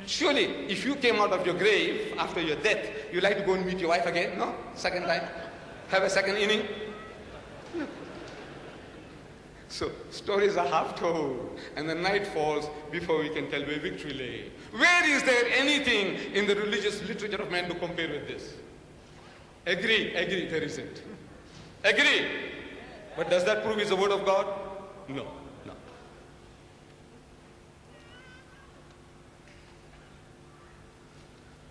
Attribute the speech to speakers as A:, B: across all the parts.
A: Surely, if you came out of your grave after your death, you'd like to go and meet your wife again, no? Second time? Have a second inning? No. So, stories are half told, and the night falls before we can tell where victory lay. Where is there anything in the religious literature of man to compare with this? Agree, there isn't. Agree. But does that prove it's the word of God? No.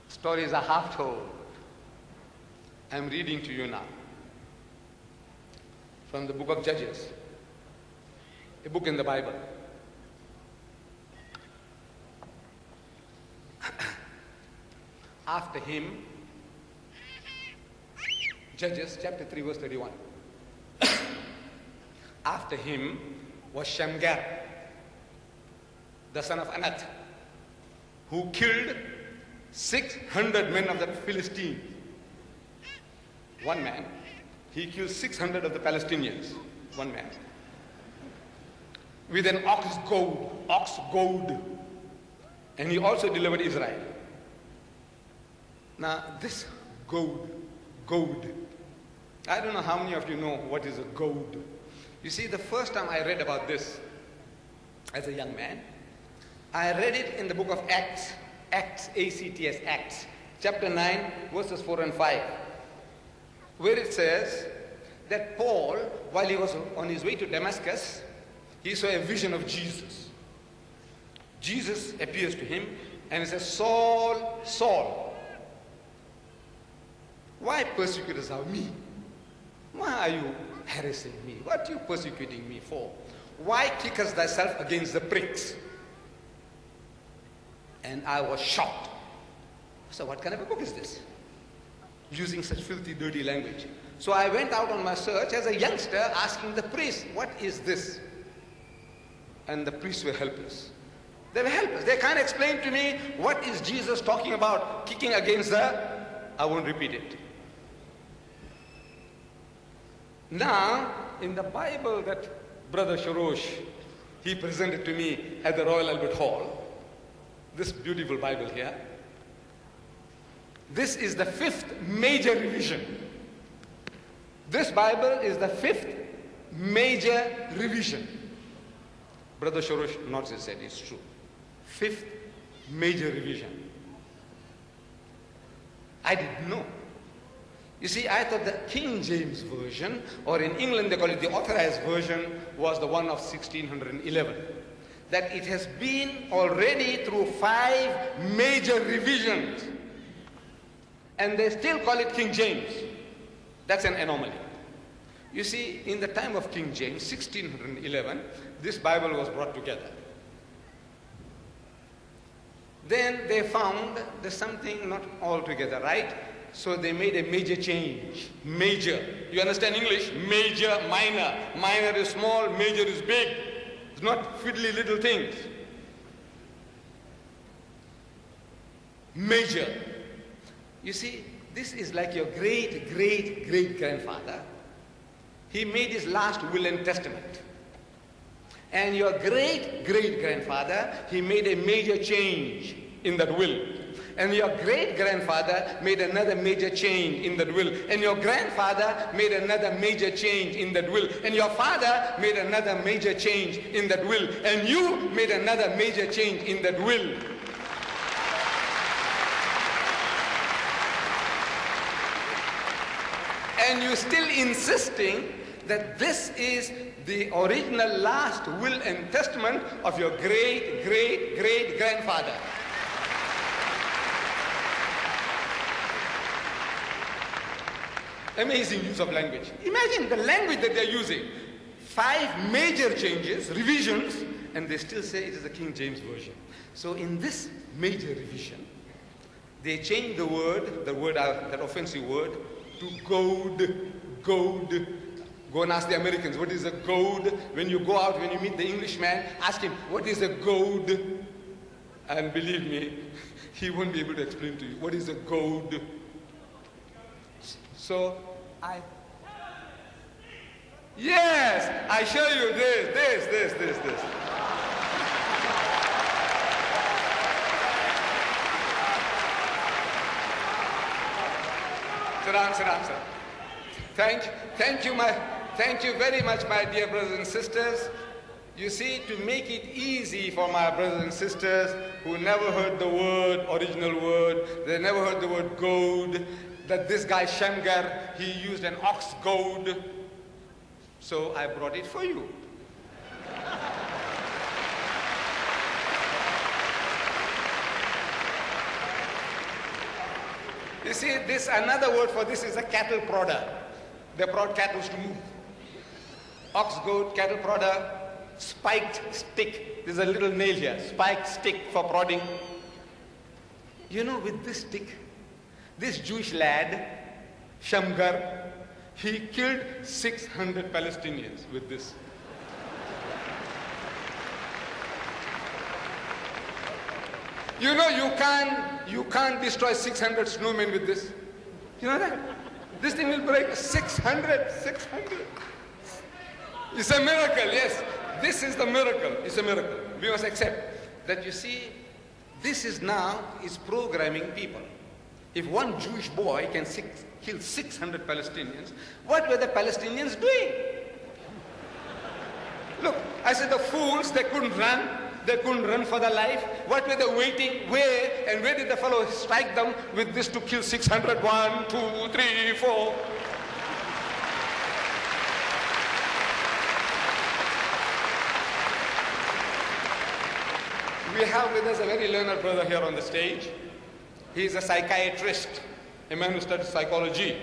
A: Stories are half told. I'm reading to you now from the book of Judges, a book in the Bible. After him, Judges chapter 3 verse 31. After him was Shamgar, the son of Anath, who killed 600 men of the Philistines. One man. He killed 600 of the Palestinians. One man. With an ox goad. And he also delivered Israel. Now this goad. I don't know how many of you know what is a goad. You see, the first time I read about this as a young man, I read it in the book of Acts. Acts, A-C-T-S, Acts, chapter 9, verses 4 and 5, where it says that Paul, while he was on his way to Damascus, he saw a vision of Jesus. Jesus appears to him and he says, Saul, Saul, why persecutest thou me? Why are you harassing me? What are you persecuting me for? Why kickest thyself against the pricks? And I was shocked. So what kind of a book is this? Using such filthy, dirty language. So I went out on my search as a youngster asking the priest, what is this? And the priests were helpless. They were helpless. They can't explain to me what is Jesus talking about, kicking against the... I won't repeat it. Now, in the Bible that Brother Shorrosh, he presented to me at the Royal Albert Hall, this beautiful Bible here, this is the 5th major revision. This Bible is the 5th major revision. Brother Shorrosh nods his head, it's true. 5th major revision. I didn't know. You see, I thought the King James Version, or in England they call it the Authorized Version, was the one of 1611. That it has been already through 5 major revisions. And they still call it King James. That's an anomaly. You see, in the time of King James, 1611, this Bible was brought together. Then they found there's something not altogether right, so they made a major change. Major. You understand English? Major, minor. Minor is small, major is big. It's not fiddly little things. Major. You see, this is like your great-great-great-grandfather. He made his last will and testament. And your great-great-grandfather, he made a major change in that will. And your great-grandfather made another major change in that will. And your grandfather made another major change in that will. And your father made another major change in that will. And you made another major change in that will. And you're still insisting that this is the original last will and testament of your great-great-great-grandfather. Amazing use of language. Imagine the language that they're using. 5 major changes, revisions, and they still say it is the King James Version. So in this major revision, they changed the word, that offensive word, to goad. Goad. Go and ask the Americans, what is a goad? When you go out, when you meet the Englishman, ask him, what is a goad? And believe me, he won't be able to explain to you, what is a goad? So, yes, I show you this. answer. Thank you very much, my dear brothers and sisters. You see, to make it easy for my brothers and sisters who never heard the original word, they never heard the word goad, that this guy Shamgar, he used an ox goad. So I brought it for you. You see, another word for this is a cattle prodder. They prod cattle to move. Ox goad, cattle prodder, spiked stick. There's a little nail here. Spiked stick for prodding. You know, with this stick, this Jewish lad, Shamgar, he killed 600 Palestinians with this. You know, you can't destroy 600 snowmen with this. You know that? This thing will break 600. It's a miracle, yes. This is the miracle. It's a miracle. We must accept that, you see, this is programming people. If one Jewish boy can kill 600 Palestinians, what were the Palestinians doing? Look, I said the fools, they couldn't run. They couldn't run for their life. What were they waiting? Where did the fellow strike them with this to kill 600? 1, 2, 3, 4. We have with us a very learned brother here on the stage. He is a psychiatrist, a man who studies psychology.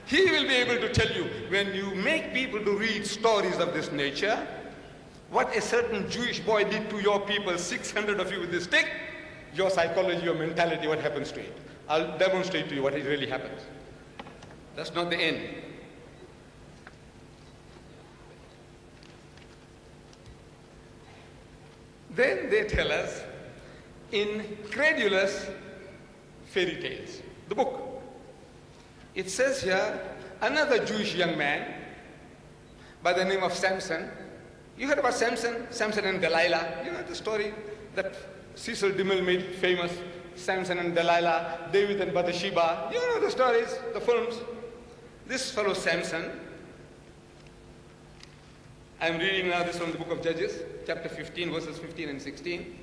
A: He will be able to tell you, when you make people to read stories of this nature, what a certain Jewish boy did to your people, 600 of you with this stick, your psychology, your mentality, what happens to it. I'll demonstrate to you what it really happens. That's not the end. Then they tell us incredulous fairy tales. The book. It says here, another Jewish young man by the name of Samson. You heard about Samson and Delilah. You know the story that Cecil DeMille made famous, Samson and Delilah, David and Bathsheba. You know the stories, the films. This fellow Samson, I'm reading now this from the book of Judges, chapter 15, verses 15 and 16.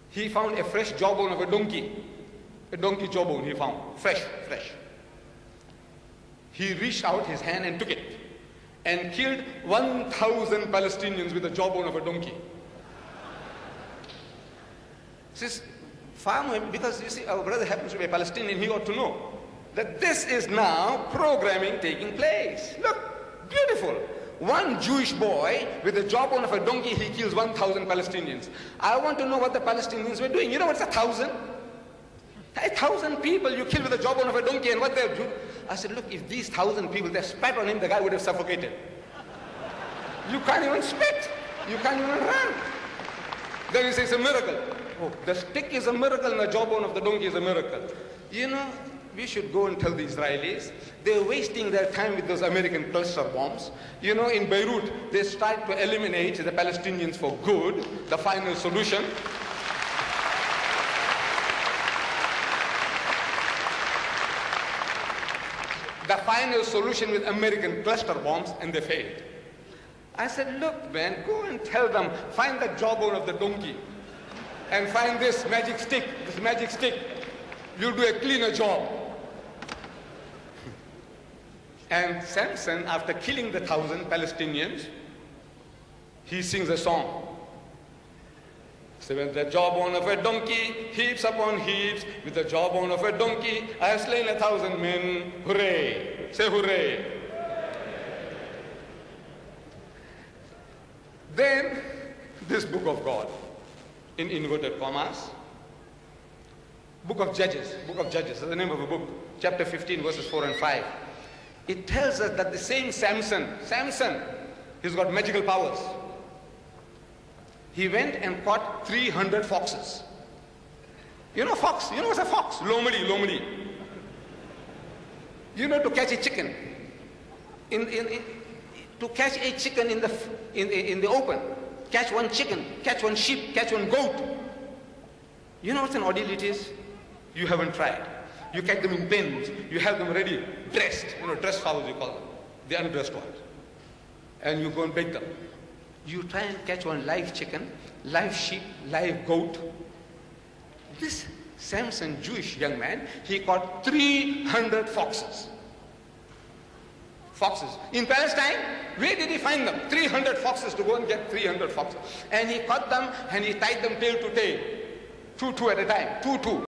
A: He found a fresh jawbone of a donkey jawbone he found, fresh. He reached out his hand and took it and killed 1,000 Palestinians with the jawbone of a donkey. This is far more, because you see, our brother happens to be a Palestinian, he ought to know that this is now programming taking place. Look, beautiful. One Jewish boy with the jawbone of a donkey, he kills 1,000 Palestinians. I want to know what the Palestinians were doing. You know what's 1,000? 1,000 people you kill with the jawbone of a donkey, and what they do? I said, look, if these 1,000 people, they spat on him, the guy would have suffocated. You can't even spit. You can't even run. Then he says it's a miracle. Oh, the stick is a miracle and the jawbone of the donkey is a miracle. You know, we should go and tell the Israelis, they're wasting their time with those American cluster bombs. You know, in Beirut, they start to eliminate the Palestinians for good, the final solution. The final solution with American cluster bombs, and they failed. I said, look, man, go and tell them, find the jawbone of the donkey and find this magic stick. You'll do a cleaner job. And Samson, after killing the 1,000 Palestinians, he sings a song. So with the jawbone of a donkey, heaps upon heaps, with the jawbone of a donkey, I have slain 1,000 men. Hooray! Say hooray! Then, this book of God, in inverted commas, book of Judges is the name of a book, chapter 15, verses 4 and 5. It tells us that the same Samson, he's got magical powers. He went and caught 300 foxes. You know fox? You know what's a fox? Lomeli. You know, to catch a chicken. To catch a chicken in the open. Catch one chicken, catch one sheep, catch one goat. You know what an ordeal it is? You haven't tried. You catch them in pens. You have them ready, dressed. Dressed fowls you call them. The undressed ones. And you go and bake them. You try and catch one live chicken, live sheep, live goat. This Samson, Jewish young man, he caught 300 foxes. Foxes. In Palestine, where did he find them? 300 foxes, to go and get 300 foxes. And he caught them and he tied them tail to tail. Two at a time. Two.